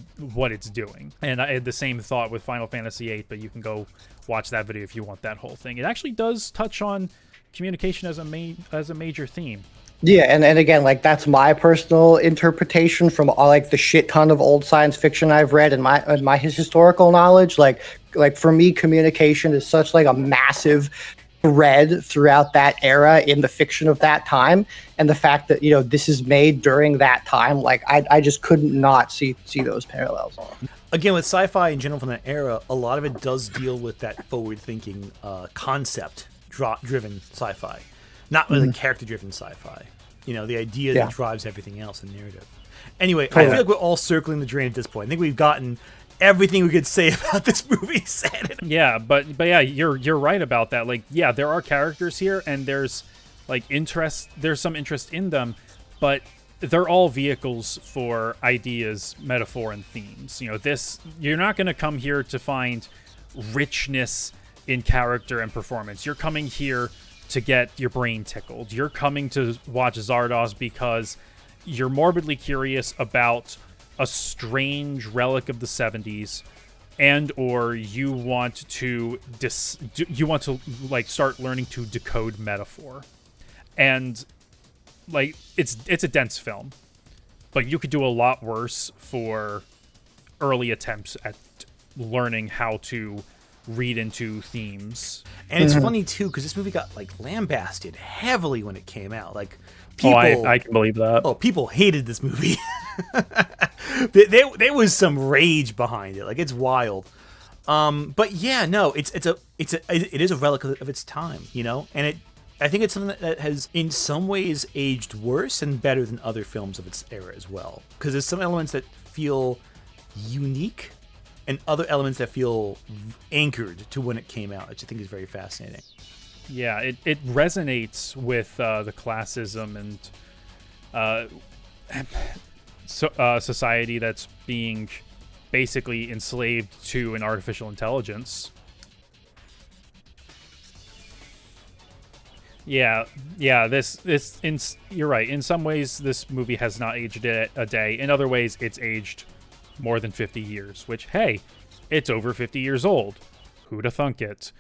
doing. And I had the same thought with Final Fantasy VIII, but you can go watch that video if you want that whole thing. It actually does touch on communication as a major theme. Yeah, and again, like that's my personal interpretation from all like the shit ton of old science fiction I've read and my historical knowledge. Like for me, communication is such like a massive thread throughout that era in the fiction of that time, and the fact that, you know, this is made during that time, like I just couldn't not see those parallels. Again, with sci-fi in general from that era, a lot of it does deal with that forward-thinking concept driven sci-fi, not really character-driven sci-fi. You know, the idea that drives everything else in narrative. Anyway, I feel like we're all circling the drain at this point. I think we've gotten everything we could say about this movie said. Yeah, but yeah, you're right about that. Like, yeah, there are characters here, and there's like there's some interest in them, but they're all vehicles for ideas, metaphor, and themes. You know, you're not going to come here to find richness in character and performance. You're coming here to get your brain tickled. You're coming to watch Zardos because you're morbidly curious about a strange relic of the 70s, and or you want to like start learning to decode metaphor. And like it's a dense film, but you could do a lot worse for early attempts at learning how to read into themes. And it's funny too, because this movie got like lambasted heavily when it came out. Like people, I can believe that. Oh, people hated this movie. There was some rage behind it. Like, it's wild. But yeah, no, it is a relic of its time, you know, and I think it's something that has in some ways aged worse and better than other films of its era as well, because there's some elements that feel unique and other elements that feel anchored to when it came out, which I think is very fascinating. Yeah, it resonates with the classism and society that's being basically enslaved to an artificial intelligence. Yeah. You're right. In some ways, this movie has not aged a day. In other ways, it's aged more than 50 years, which, hey, it's over 50 years old. Who'da thunk it?